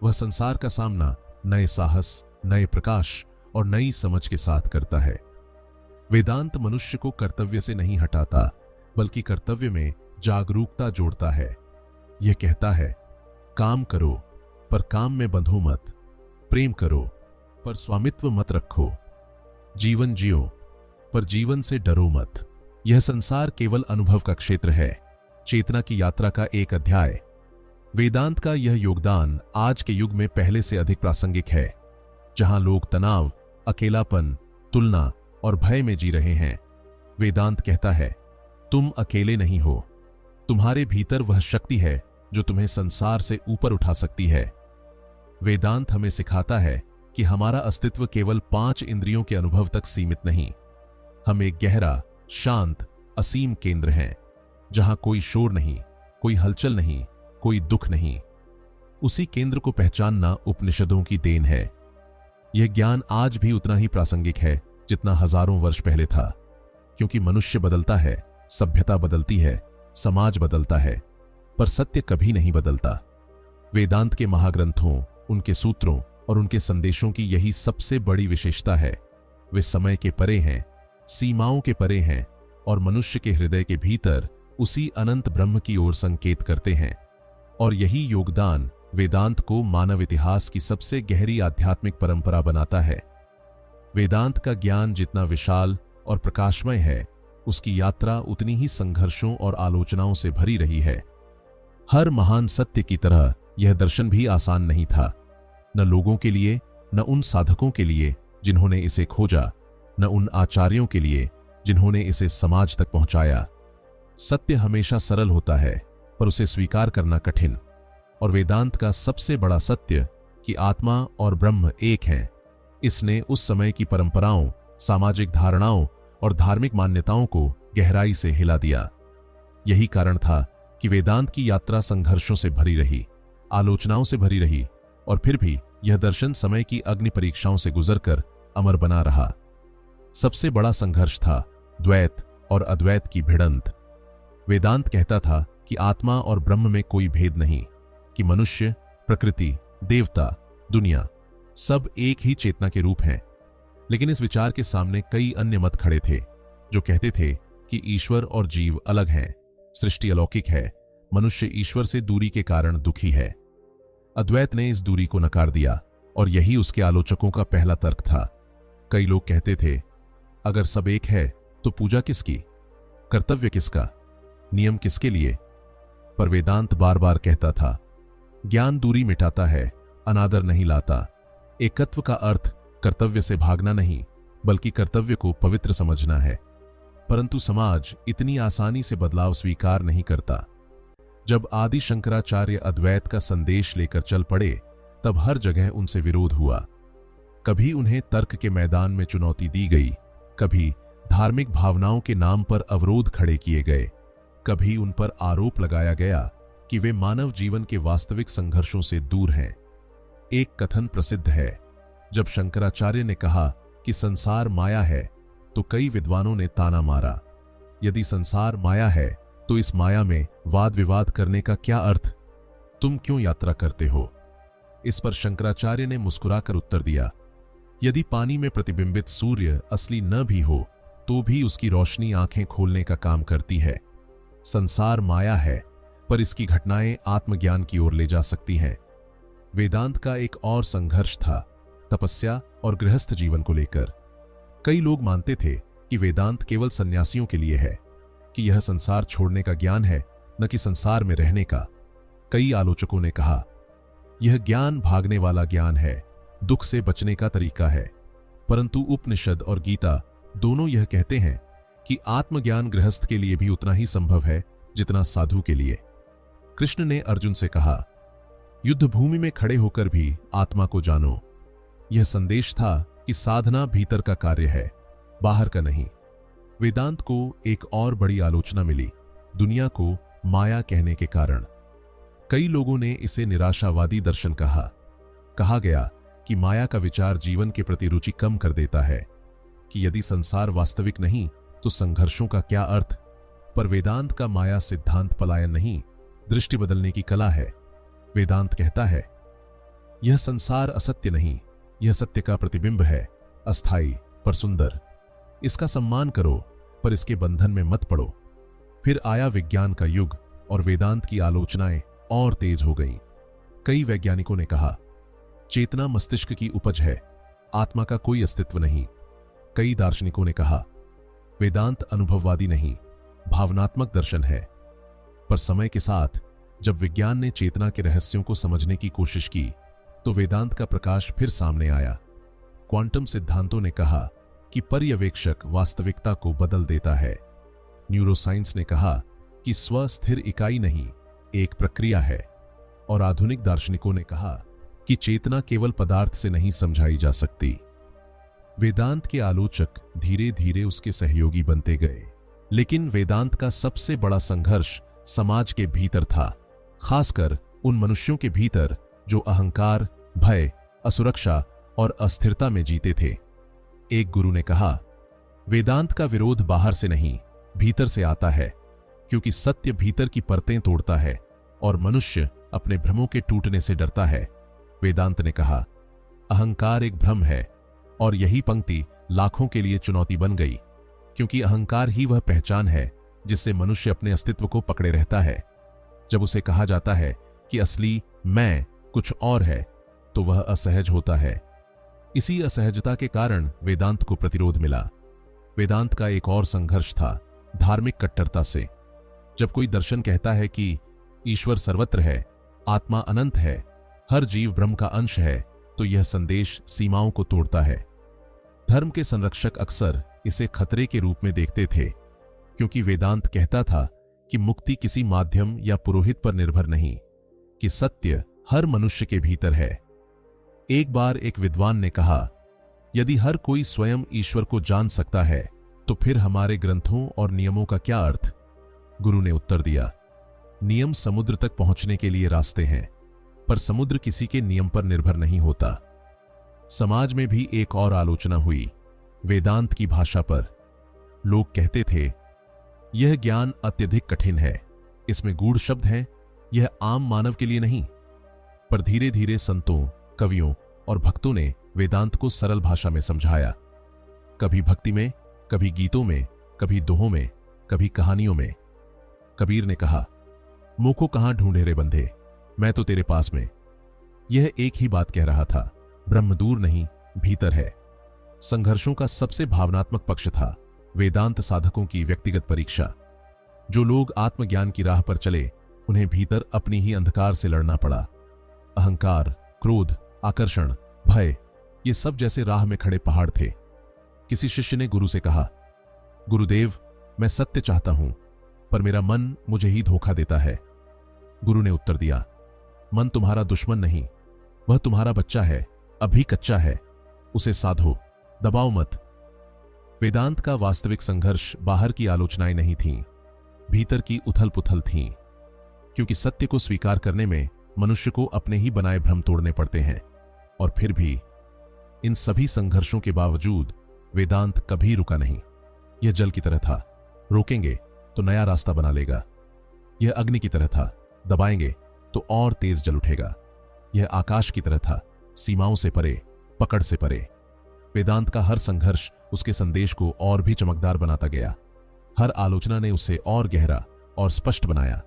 वह संसार का सामना नए साहस, नए प्रकाश और नई समझ के साथ करता है। वेदांत मनुष्य को कर्तव्य से नहीं हटाता, बल्कि कर्तव्य में जागरूकता जोड़ता है। यह कहता है, काम करो पर काम में बंधो मत, प्रेम करो पर स्वामित्व मत रखो, जीवन जियो पर जीवन से डरो मत। यह संसार केवल अनुभव का क्षेत्र है, चेतना की यात्रा का एक अध्याय। वेदांत का यह योगदान आज के युग में पहले से अधिक प्रासंगिक है, जहां लोग तनाव, अकेलापन, तुलना और भय में जी रहे हैं। वेदांत कहता है, तुम अकेले नहीं हो, तुम्हारे भीतर वह शक्ति है जो तुम्हें संसार से ऊपर उठा सकती है। वेदांत हमें सिखाता है कि हमारा अस्तित्व केवल 5 इंद्रियों के अनुभव तक सीमित नहीं। हम एक गहरा, शांत, असीम केंद्र हैं, जहां कोई शोर नहीं, कोई हलचल नहीं, कोई दुख नहीं। उसी केंद्र को पहचानना उपनिषदों की देन है। यह ज्ञान आज भी उतना ही प्रासंगिक है जितना हजारों वर्ष पहले था, क्योंकि मनुष्य बदलता है, सभ्यता बदलती है, समाज बदलता है, पर सत्य कभी नहीं बदलता। वेदांत के महाग्रंथों, उनके सूत्रों और उनके संदेशों की यही सबसे बड़ी विशेषता है। वे समय के परे हैं, सीमाओं के परे हैं और मनुष्य के हृदय के भीतर उसी अनंत ब्रह्म की ओर संकेत करते हैं। और यही योगदान वेदांत को मानव इतिहास की सबसे गहरी आध्यात्मिक परंपरा बनाता है। वेदांत का ज्ञान जितना विशाल और प्रकाशमय है, उसकी यात्रा उतनी ही संघर्षों और आलोचनाओं से भरी रही है। हर महान सत्य की तरह यह दर्शन भी आसान नहीं था, न लोगों के लिए, न उन साधकों के लिए जिन्होंने इसे खोजा, न उन आचार्यों के लिए जिन्होंने इसे समाज तक पहुंचाया। सत्य हमेशा सरल होता है, पर उसे स्वीकार करना कठिन। और वेदांत का सबसे बड़ा सत्य कि आत्मा और ब्रह्म एक हैं, इसने उस समय की परंपराओं, सामाजिक धारणाओं और धार्मिक मान्यताओं को गहराई से हिला दिया। यही कारण था कि वेदांत की यात्रा संघर्षों से भरी रही, आलोचनाओं से भरी रही, और फिर भी यह दर्शन समय की अग्नि परीक्षाओं से गुजरकर अमर बना रहा। सबसे बड़ा संघर्ष था द्वैत और अद्वैत की भिड़ंत। वेदांत कहता था कि आत्मा और ब्रह्म में कोई भेद नहीं, कि मनुष्य, प्रकृति, देवता, दुनिया सब एक ही चेतना के रूप हैं। लेकिन इस विचार के सामने कई अन्य मत खड़े थे जो कहते थे कि ईश्वर और जीव अलग हैं, सृष्टि अलौकिक है, मनुष्य ईश्वर से दूरी के कारण दुखी है। अद्वैत ने इस दूरी को नकार दिया और यही उसके आलोचकों का पहला तर्क था। कई लोग कहते थे, अगर सब एक है तो पूजा किसकी, कर्तव्य किसका, नियम किसके लिए? पर वेदांत बार बार कहता था, ज्ञान दूरी मिटाता है, अनादर नहीं लाता। एकत्व का अर्थ कर्तव्य से भागना नहीं, बल्कि कर्तव्य को पवित्र समझना है। परंतु समाज इतनी आसानी से बदलाव स्वीकार नहीं करता। जब आदि शंकराचार्य अद्वैत का संदेश लेकर चल पड़े, तब हर जगह उनसे विरोध हुआ। कभी उन्हें तर्क के मैदान में चुनौती दी गई, कभी धार्मिक भावनाओं के नाम पर अवरोध खड़े किए गए, कभी उन पर आरोप लगाया गया कि वे मानव जीवन के वास्तविक संघर्षों से दूर हैं। एक कथन प्रसिद्ध है, जब शंकराचार्य ने कहा कि संसार माया है, तो कई विद्वानों ने ताना मारा, यदि संसार माया है तो इस माया में वाद विवाद करने का क्या अर्थ? तुम क्यों यात्रा करते हो? इस पर शंकराचार्य ने मुस्कुराकर उत्तर दिया, यदि पानी में प्रतिबिंबित सूर्य असली न भी हो तो भी उसकी रोशनी आंखें खोलने का काम करती है। संसार माया है, पर इसकी घटनाएं आत्मज्ञान की ओर ले जा सकती हैं। वेदांत का एक और संघर्ष था तपस्या और गृहस्थ जीवन को लेकर। कई लोग मानते थे कि वेदांत केवल सन्यासियों के लिए है, कि यह संसार छोड़ने का ज्ञान है, न कि संसार में रहने का। कई आलोचकों ने कहा, यह ज्ञान भागने वाला ज्ञान है, दुख से बचने का तरीका है। परंतु उपनिषद और गीता दोनों यह कहते हैं कि आत्मज्ञान गृहस्थ के लिए भी उतना ही संभव है जितना साधु के लिए। कृष्ण ने अर्जुन से कहा, युद्ध भूमि में खड़े होकर भी आत्मा को जानो। यह संदेश था कि साधना भीतर का कार्य है, बाहर का नहीं। वेदांत को एक और बड़ी आलोचना मिली, दुनिया को माया कहने के कारण। कई लोगों ने इसे निराशावादी दर्शन कहा गया कि माया का विचार जीवन के प्रति रुचि कम कर देता है, कि यदि संसार वास्तविक नहीं तो संघर्षों का क्या अर्थ? पर वेदांत का माया सिद्धांत पलायन नहीं, दृष्टि बदलने की कला है। वेदांत कहता है, यह संसार असत्य नहीं, यह सत्य का प्रतिबिंब है, अस्थाई पर सुंदर। इसका सम्मान करो, पर इसके बंधन में मत पड़ो। फिर आया विज्ञान का युग और वेदांत की आलोचनाएं और तेज हो गईं। कई वैज्ञानिकों ने कहा, चेतना मस्तिष्क की उपज है, आत्मा का कोई अस्तित्व नहीं। कई दार्शनिकों ने कहा, वेदांत अनुभववादी नहीं, भावनात्मक दर्शन है। पर समय के साथ जब विज्ञान ने चेतना के रहस्यों को समझने की कोशिश की, तो वेदांत का प्रकाश फिर सामने आया। क्वांटम सिद्धांतों ने कहा कि पर्यवेक्षक वास्तविकता को बदल देता है। न्यूरोसाइंस ने कहा कि स्व स्थिर इकाई नहीं, एक प्रक्रिया है। और आधुनिक दार्शनिकों ने कहा कि चेतना केवल पदार्थ से नहीं समझाई जा सकती। वेदांत के आलोचक धीरे धीरे उसके सहयोगी बनते गए, लेकिन वेदांत का सबसे बड़ा संघर्ष समाज के भीतर था, खासकर उन मनुष्यों के भीतर जो अहंकार, भय, असुरक्षा और अस्थिरता में जीते थे। एक गुरु ने कहा, वेदांत का विरोध बाहर से नहीं, भीतर से आता है, क्योंकि सत्य भीतर की परतें तोड़ता है और मनुष्य अपने भ्रमों के टूटने से डरता है। वेदांत ने कहा, अहंकार एक भ्रम है। और यही पंक्ति लाखों के लिए चुनौती बन गई, क्योंकि अहंकार ही वह पहचान है जिससे मनुष्य अपने अस्तित्व को पकड़े रहता है। जब उसे कहा जाता है कि असली मैं कुछ और है, तो वह असहज होता है। इसी असहजता के कारण वेदांत को प्रतिरोध मिला। वेदांत का एक और संघर्ष था धार्मिक कट्टरता से। जब कोई दर्शन कहता है कि ईश्वर सर्वत्र है, आत्मा अनंत है, हर जीव ब्रह्म का अंश है, तो यह संदेश सीमाओं को तोड़ता है। धर्म के संरक्षक अक्सर इसे खतरे के रूप में देखते थे, क्योंकि वेदांत कहता था कि मुक्ति किसी माध्यम या पुरोहित पर निर्भर नहीं, कि सत्य हर मनुष्य के भीतर है। एक बार एक विद्वान ने कहा, यदि हर कोई स्वयं ईश्वर को जान सकता है, तो फिर हमारे ग्रंथों और नियमों का क्या अर्थ? गुरु ने उत्तर दिया, नियम समुद्र तक पहुंचने के लिए रास्ते हैं, पर समुद्र किसी के नियम पर निर्भर नहीं होता। समाज में भी एक और आलोचना हुई, वेदांत की भाषा पर। लोग कहते थे, यह ज्ञान अत्यधिक कठिन है, इसमें गूढ़ शब्द हैं, यह आम मानव के लिए नहीं। पर धीरे धीरे संतों, कवियों और भक्तों ने वेदांत को सरल भाषा में समझाया। कभी भक्ति में, कभी गीतों में, कभी दोहों में, कभी कहानियों में। कबीर ने कहा, मुंह को कहां ढूंढे रे बंधे, मैं तो तेरे पास में। यह एक ही बात कह रहा था, ब्रह्म दूर नहीं, भीतर है। संघर्षों का सबसे भावनात्मक पक्ष था वेदांत साधकों की व्यक्तिगत परीक्षा। जो लोग आत्मज्ञान की राह पर चले, उन्हें भीतर अपनी ही अंधकार से लड़ना पड़ा। अहंकार, क्रोध, आकर्षण, भय, ये सब जैसे राह में खड़े पहाड़ थे। किसी शिष्य ने गुरु से कहा, गुरुदेव, मैं सत्य चाहता हूं, पर मेरा मन मुझे ही धोखा देता है। गुरु ने उत्तर दिया, मन तुम्हारा दुश्मन नहीं, वह तुम्हारा बच्चा है, अभी कच्चा है, उसे साधो, दबाओ मत। वेदांत का वास्तविक संघर्ष बाहर की आलोचनाएं नहीं थीं, भीतर की उथल पुथल थीं, क्योंकि सत्य को स्वीकार करने में मनुष्य को अपने ही बनाए भ्रम तोड़ने पड़ते हैं। और फिर भी इन सभी संघर्षों के बावजूद वेदांत कभी रुका नहीं। यह जल की तरह था, रोकेंगे तो नया रास्ता बना लेगा। यह अग्नि की तरह था, दबाएंगे तो और तेज जल उठेगा। यह आकाश की तरह था, सीमाओं से परे, पकड़ से परे। वेदांत का हर संघर्ष उसके संदेश को और भी चमकदार बनाता गया। हर आलोचना ने उसे और गहरा और स्पष्ट बनाया।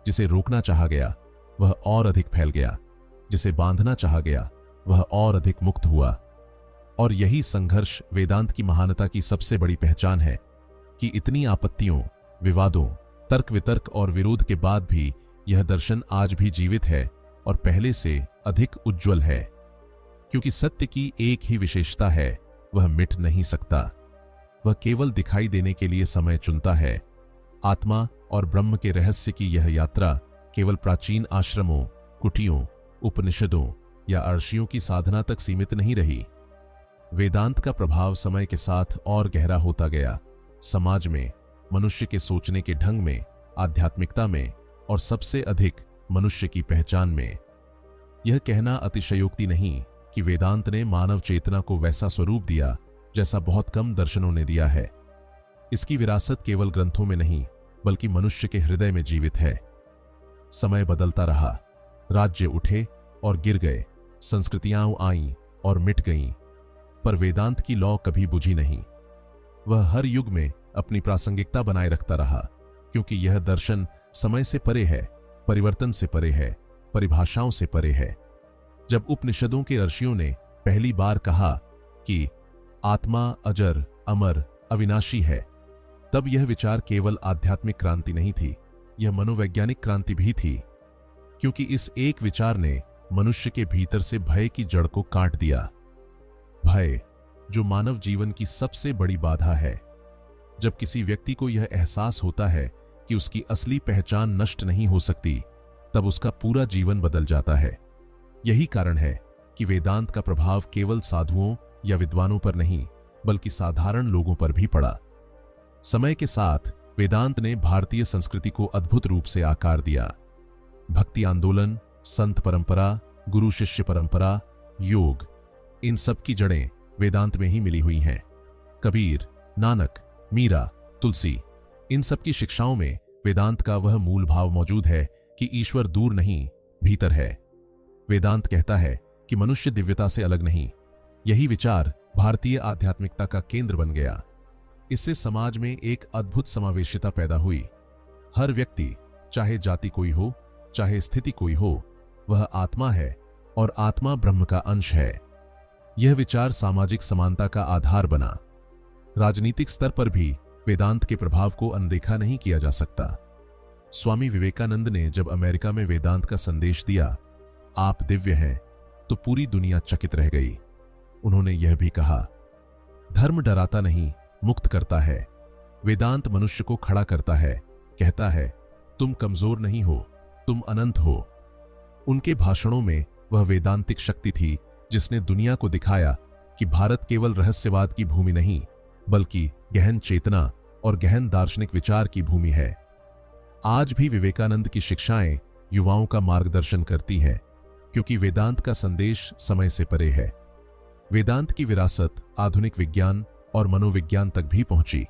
जिसे रोकना चाहा गया, वह और अधिक फैल गया। जिसे बांधना चाहा गया, वह और अधिक मुक्त हुआ। और यही संघर्ष वेदांत की महानता की सबसे बड़ी पहचान है कि इतनी आपत्तियों, विवादों, तर्क वितर्क और विरोध के बाद भी यह दर्शन आज भी जीवित है और पहले से अधिक उज्जवल है। क्योंकि सत्य की एक ही विशेषता है, वह मिट नहीं सकता। वह केवल दिखाई देने के लिए समय चुनता है। आत्मा और ब्रह्म के रहस्य की यह यात्रा केवल प्राचीन आश्रमों, कुटियों, उपनिषदों या अर्षियों की साधना तक सीमित नहीं रही। वेदांत का प्रभाव समय के साथ और गहरा होता गया, समाज में, मनुष्य के सोचने के ढंग में, आध्यात्मिकता में और सबसे अधिक मनुष्य की पहचान में। यह कहना अतिशयोक्ति नहीं कि वेदांत ने मानव चेतना को वैसा स्वरूप दिया जैसा बहुत कम दर्शनों ने दिया है। इसकी विरासत केवल ग्रंथों में नहीं, बल्कि मनुष्य के हृदय में जीवित है। समय बदलता रहा, राज्य उठे और गिर गए, संस्कृतियां आईं और मिट गईं, पर वेदांत की लौ कभी बुझी नहीं। वह हर युग में अपनी प्रासंगिकता बनाए रखता रहा, क्योंकि यह दर्शन समय से परे है, परिवर्तन से परे है, परिभाषाओं से परे है। जब उपनिषदों के ऋषियों ने पहली बार कहा कि आत्मा अजर, अमर, अविनाशी है, तब यह विचार केवल आध्यात्मिक क्रांति नहीं थी, यह मनोवैज्ञानिक क्रांति भी थी। क्योंकि इस एक विचार ने मनुष्य के भीतर से भय की जड़ को काट दिया। भय, जो मानव जीवन की सबसे बड़ी बाधा है। जब किसी व्यक्ति को यह एहसास होता है कि उसकी असली पहचान नष्ट नहीं हो सकती, तब उसका पूरा जीवन बदल जाता है। यही कारण है कि वेदांत का प्रभाव केवल साधुओं या विद्वानों पर नहीं, बल्कि साधारण लोगों पर भी पड़ा। समय के साथ वेदांत ने भारतीय संस्कृति को अद्भुत रूप से आकार दिया। भक्ति आंदोलन, संत परंपरा, गुरु शिष्य परंपरा, योग, इन सब की जड़ें वेदांत में ही मिली हुई हैं। कबीर, नानक, मीरा, तुलसी, इन सब की शिक्षाओं में वेदांत का वह मूल भाव मौजूद है कि ईश्वर दूर नहीं, भीतर है। वेदांत कहता है कि मनुष्य दिव्यता से अलग नहीं। यही विचार भारतीय आध्यात्मिकता का केंद्र बन गया। इससे समाज में एक अद्भुत समावेशिता पैदा हुई। हर व्यक्ति, चाहे जाति कोई हो, चाहे स्थिति कोई हो, वह आत्मा है और आत्मा ब्रह्म का अंश है। यह विचार सामाजिक समानता का आधार बना। राजनीतिक स्तर पर भी वेदांत के प्रभाव को अनदेखा नहीं किया जा सकता। स्वामी विवेकानंद ने जब अमेरिका में वेदांत का संदेश दिया, आप दिव्य हैं, तो पूरी दुनिया चकित रह गई। उन्होंने यह भी कहा, धर्म डराता नहीं, मुक्त करता है। वेदांत मनुष्य को खड़ा करता है, कहता है तुम कमजोर नहीं हो, तुम अनंत हो। उनके भाषणों में वह वेदांतिक शक्ति थी जिसने दुनिया को दिखाया कि भारत केवल रहस्यवाद की भूमि नहीं, बल्कि गहन चेतना और गहन दार्शनिक विचार की भूमि है। आज भी विवेकानंद की शिक्षाएं युवाओं का मार्गदर्शन करती हैं, क्योंकि वेदांत का संदेश समय से परे है। वेदांत की विरासत आधुनिक विज्ञान और मनोविज्ञान तक भी पहुंची।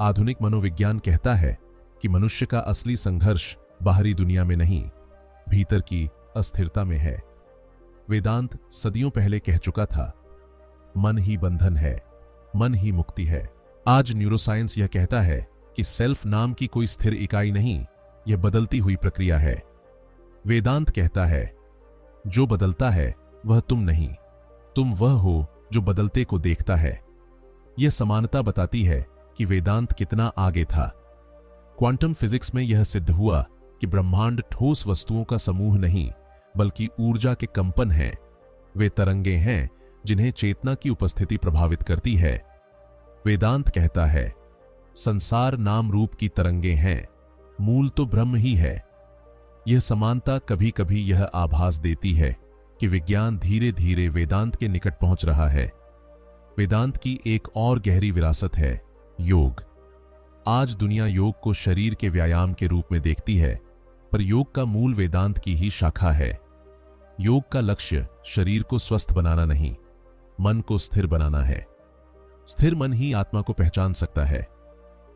आधुनिक मनोविज्ञान कहता है कि मनुष्य का असली संघर्ष बाहरी दुनिया में नहीं, भीतर की अस्थिरता में है। वेदांत सदियों पहले कह चुका था, मन ही बंधन है, मन ही मुक्ति है। आज न्यूरोसाइंस यह कहता है कि सेल्फ नाम की कोई स्थिर इकाई नहीं, यह बदलती हुई प्रक्रिया है। वेदांत कहता है, जो बदलता है वह तुम नहीं, तुम वह हो जो बदलते को देखता है। यह समानता बताती है कि वेदांत कितना आगे था। क्वांटम फिजिक्स में यह सिद्ध हुआ कि ब्रह्मांड ठोस वस्तुओं का समूह नहीं, बल्कि ऊर्जा के कंपन हैं। वे तरंगे हैं जिन्हें चेतना की उपस्थिति प्रभावित करती है। वेदांत कहता है, संसार नाम रूप की तरंगे हैं, मूल तो ब्रह्म ही है। यह समानता कभी कभी यह आभास देती है कि विज्ञान धीरे धीरे वेदांत के निकट पहुंच रहा है। वेदांत की एक और गहरी विरासत है योग। आज दुनिया योग को शरीर के व्यायाम के रूप में देखती है, पर योग का मूल वेदांत की ही शाखा है। योग का लक्ष्य शरीर को स्वस्थ बनाना नहीं, मन को स्थिर बनाना है। स्थिर मन ही आत्मा को पहचान सकता है।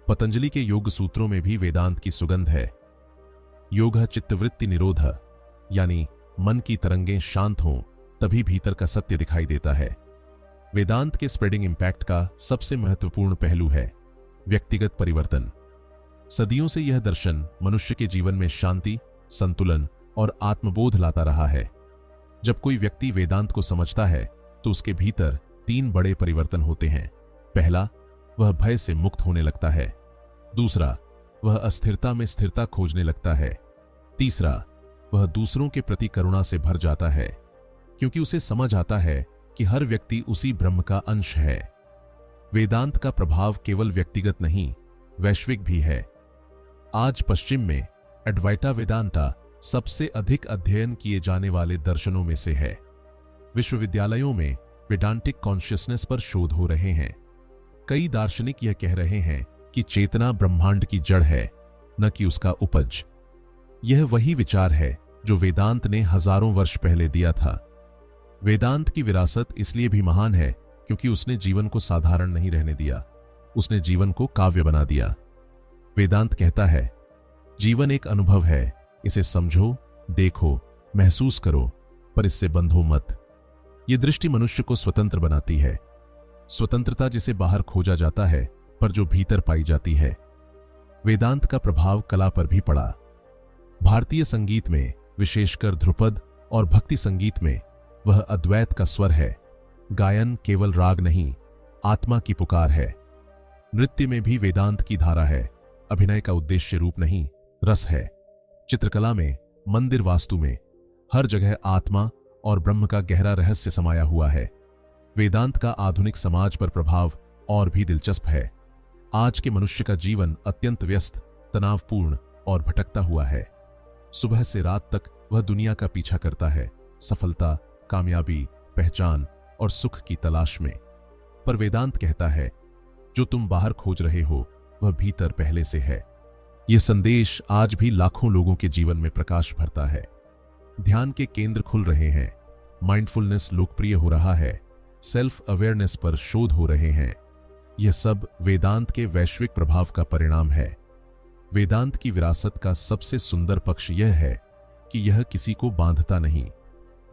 पतंजलि के योग सूत्रों में भी वेदांत की सुगंध है। योग चित्तवृत्ति निरोध, यानी मन की तरंगें शांत हों तभी भीतर का सत्य दिखाई देता है। वेदांत के स्प्रेडिंग इंपैक्ट का सबसे महत्वपूर्ण पहलू है व्यक्तिगत परिवर्तन। सदियों से यह दर्शन मनुष्य के जीवन में शांति, संतुलन और आत्मबोध लाता रहा है। जब कोई व्यक्ति वेदांत को समझता है तो उसके भीतर 3 बड़े परिवर्तन होते हैं। पहला, वह भय से मुक्त होने लगता है। दूसरा, वह अस्थिरता में स्थिरता खोजने लगता है। तीसरा, वह दूसरों के प्रति करुणा से भर जाता है, क्योंकि उसे समझ आता है कि हर व्यक्ति उसी ब्रह्म का अंश है। वेदांत का प्रभाव केवल व्यक्तिगत नहीं, वैश्विक भी है। आज पश्चिम में एडवाइटा वेदांता सबसे अधिक अध्ययन किए जाने वाले दर्शनों में से है। विश्वविद्यालयों में वेदांतिक कॉन्शियसनेस पर शोध हो रहे हैं। कई दार्शनिक यह कह रहे हैं कि चेतना ब्रह्मांड की जड़ है, न कि उसका उपज। यह वही विचार है जो वेदांत ने हजारों वर्ष पहले दिया था। वेदांत की विरासत इसलिए भी महान है क्योंकि उसने जीवन को साधारण नहीं रहने दिया, उसने जीवन को काव्य बना दिया। वेदांत कहता है, जीवन एक अनुभव है, इसे समझो, देखो, महसूस करो, पर इससे बंधो मत। यह दृष्टि मनुष्य को स्वतंत्र बनाती है। स्वतंत्रता जिसे बाहर खोजा जाता है, पर जो भीतर पाई जाती है। वेदांत का प्रभाव कला पर भी पड़ा। भारतीय संगीत में, विशेषकर ध्रुपद और भक्ति संगीत में, वह अद्वैत का स्वर है। गायन केवल राग नहीं, आत्मा की पुकार है। नृत्य में भी वेदांत की धारा है। अभिनय का उद्देश्य रूप नहीं, रस है। चित्रकला में, मंदिर वास्तु में, हर जगह आत्मा और ब्रह्म का गहरा रहस्य समाया हुआ है। वेदांत का आधुनिक समाज पर प्रभाव और भी दिलचस्प है। आज के मनुष्य का जीवन अत्यंत व्यस्त, तनावपूर्ण और भटकता हुआ है। सुबह से रात तक वह दुनिया का पीछा करता है, सफलता, कामयाबी, पहचान और सुख की तलाश में। पर वेदांत कहता है, जो तुम बाहर खोज रहे हो वह भीतर पहले से है। यह संदेश आज भी लाखों लोगों के जीवन में प्रकाश भरता है। ध्यान के केंद्र खुल रहे हैं, माइंडफुलनेस लोकप्रिय हो रहा है, सेल्फ अवेयरनेस पर शोध हो रहे हैं। यह सब वेदांत के वैश्विक प्रभाव का परिणाम है। वेदांत की विरासत का सबसे सुंदर पक्ष यह है कि यह किसी को बांधता नहीं,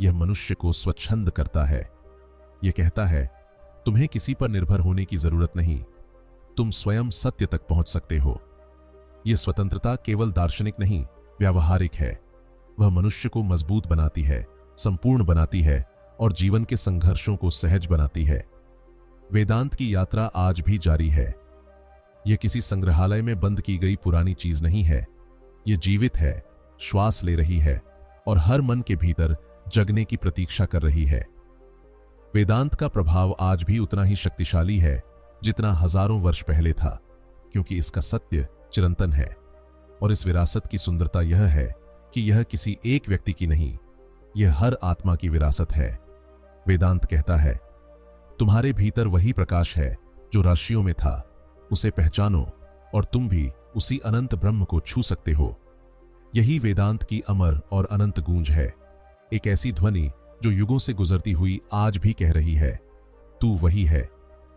यह मनुष्य को स्वच्छंद करता है। यह कहता है, तुम्हें किसी पर निर्भर होने की जरूरत नहीं, तुम स्वयं सत्य तक पहुंच सकते हो। यह स्वतंत्रता केवल दार्शनिक नहीं, व्यावहारिक है। वह मनुष्य को मजबूत बनाती है, संपूर्ण बनाती है और जीवन के संघर्षों को सहज बनाती है। वेदांत की यात्रा आज भी जारी है। यह किसी संग्रहालय में बंद की गई पुरानी चीज नहीं है। यह जीवित है, श्वास ले रही है और हर मन के भीतर जगने की प्रतीक्षा कर रही है। वेदांत का प्रभाव आज भी उतना ही शक्तिशाली है जितना हजारों वर्ष पहले था, क्योंकि इसका सत्य चिरंतन है। और इस विरासत की सुंदरता यह है कि यह किसी एक व्यक्ति की नहीं, यह हर आत्मा की विरासत है। वेदांत कहता है, तुम्हारे भीतर वही प्रकाश है जो राशियों में था, उसे पहचानो और तुम भी उसी अनंत ब्रह्म को छू सकते हो। यही वेदांत की अमर और अनंत गूंज है, एक ऐसी ध्वनि जो युगों से गुजरती हुई आज भी कह रही है, तू वही है।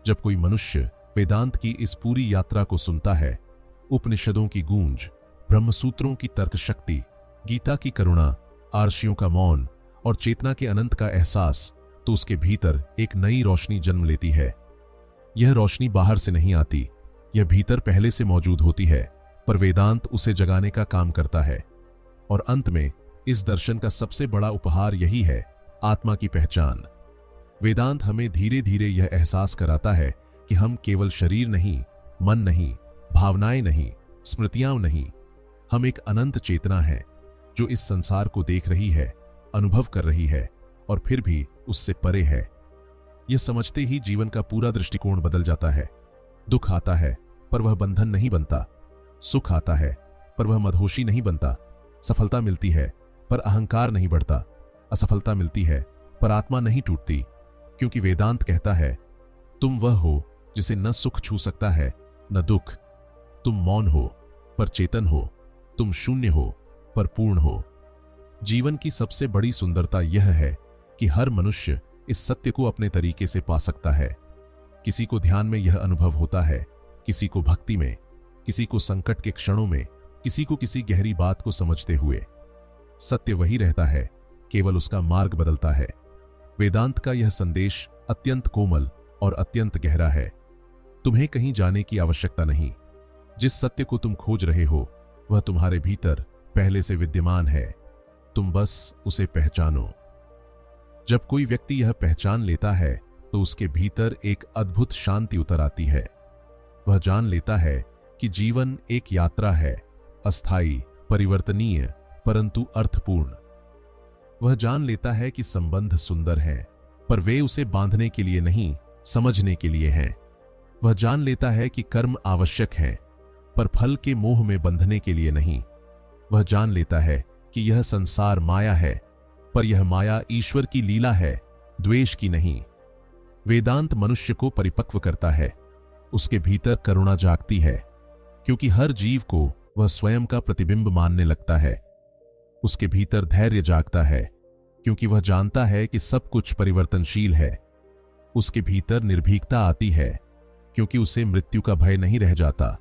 जब कोई मनुष्य वेदांत की इस पूरी यात्रा को सुनता है, उपनिषदों की गूंज, ब्रह्मसूत्रों की तर्क शक्ति, गीता की करुणा, आर्षियों का मौन और चेतना के अनंत का एहसास, तो उसके भीतर एक नई रोशनी जन्म लेती है। यह रोशनी बाहर से नहीं आती, यह भीतर पहले से मौजूद होती है, पर वेदांत उसे जगाने का काम करता है। और अंत में इस दर्शन का सबसे बड़ा उपहार यही है, आत्मा की पहचान। वेदांत हमें धीरे धीरे यह एहसास कराता है कि हम केवल शरीर नहीं, मन नहीं, भावनाएं नहीं, स्मृतियां नहीं, हम एक अनंत चेतना है जो इस संसार को देख रही है, अनुभव कर रही है और फिर भी उससे परे है। यह समझते ही जीवन का पूरा दृष्टिकोण बदल जाता है। दुख आता है पर वह बंधन नहीं बनता, सुख आता है पर वह मदहोशी नहीं बनता, सफलता मिलती है पर अहंकार नहीं बढ़ता, असफलता मिलती है पर आत्मा नहीं टूटती, क्योंकि वेदांत कहता है, तुम वह हो जिसे न सुख छू सकता है न दुख। तुम मौन हो पर चेतन हो, तुम शून्य हो पर पूर्ण हो। जीवन की सबसे बड़ी सुंदरता यह है कि हर मनुष्य इस सत्य को अपने तरीके से पा सकता है। किसी को ध्यान में यह अनुभव होता है, किसी को भक्ति में, किसी को संकट के क्षणों में, किसी को किसी गहरी बात को समझते हुए। सत्य वही रहता है, केवल उसका मार्ग बदलता है। वेदांत का यह संदेश अत्यंत कोमल और अत्यंत गहरा है। तुम्हें कहीं जाने की आवश्यकता नहीं। जिस सत्य को तुम खोज रहे हो वह तुम्हारे भीतर पहले से विद्यमान है, तुम बस उसे पहचानो। जब कोई व्यक्ति यह पहचान लेता है तो उसके भीतर एक अद्भुत शांति उतर आती है। वह जान लेता है कि जीवन एक यात्रा है, अस्थायी, परिवर्तनीय, परंतु अर्थपूर्ण। वह जान लेता है कि संबंध सुंदर हैं, पर वे उसे बांधने के लिए नहीं, समझने के लिए हैं। वह जान लेता है कि कर्म आवश्यक हैं, पर फल के मोह में बंधने के लिए नहीं। वह जान लेता है कि यह संसार माया है, पर यह माया ईश्वर की लीला है, द्वेष की नहीं। वेदांत मनुष्य को परिपक्व करता है। उसके भीतर करुणा जागती है, क्योंकि हर जीव को वह स्वयं का प्रतिबिंब मानने लगता है। उसके भीतर धैर्य जागता है, क्योंकि वह जानता है कि सब कुछ परिवर्तनशील है। उसके भीतर निर्भीकता आती है, क्योंकि उसे मृत्यु का भय नहीं रह जाता।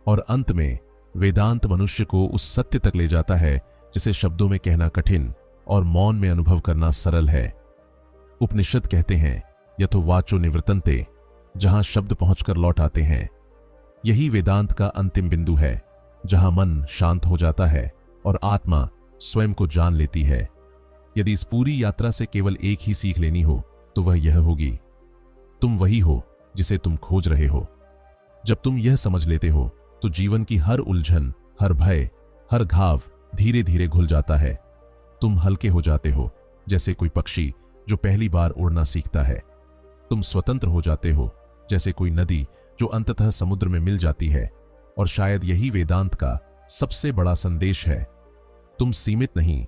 और अंत में वेदांत मनुष्य को उस सत्य तक ले जाता है जिसे शब्दों में कहना कठिन और मौन में अनुभव करना सरल है। उपनिषद कहते हैं, यथो वाचो निवर्तन्ते, जहां शब्द पहुंचकर लौट आते हैं। यही वेदांत का अंतिम बिंदु है, जहां मन शांत हो जाता है और आत्मा स्वयं को जान लेती है। यदि इस पूरी यात्रा से केवल एक ही सीख लेनी हो तो वह यह होगी, तुम वही हो जिसे तुम खोज रहे हो। जब तुम यह समझ लेते हो तो जीवन की हर उलझन, हर भय, हर घाव धीरे धीरे घुल जाता है। तुम हल्के हो जाते हो, जैसे कोई पक्षी जो पहली बार उड़ना सीखता है। तुम स्वतंत्र हो जाते हो, जैसे कोई नदी जो अंततः समुद्र में मिल जाती है। और शायद यही वेदांत का सबसे बड़ा संदेश है। तुम सीमित नहीं,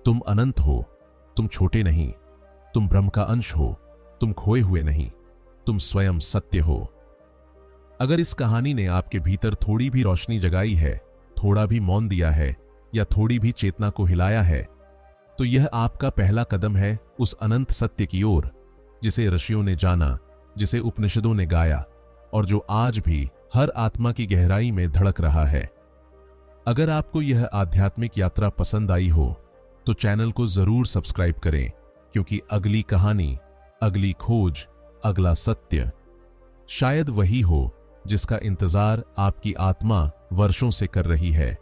तुम अनंत हो। तुम छोटे नहीं, तुम ब्रह्म का अंश हो। तुम खोए हुए नहीं, तुम स्वयं सत्य हो। अगर इस कहानी ने आपके भीतर थोड़ी भी रोशनी जगाई है, थोड़ा भी मौन दिया है या थोड़ी भी चेतना को हिलाया है, तो यह आपका पहला कदम है उस अनंत सत्य की ओर, जिसे ऋषियों ने जाना, जिसे उपनिषदों ने गाया और जो आज भी हर आत्मा की गहराई में धड़क रहा है। अगर आपको यह आध्यात्मिक यात्रा पसंद आई हो तो चैनल को जरूर सब्सक्राइब करें, क्योंकि अगली कहानी, अगली खोज, अगला सत्य शायद वही हो जिसका इंतजार आपकी आत्मा वर्षों से कर रही है।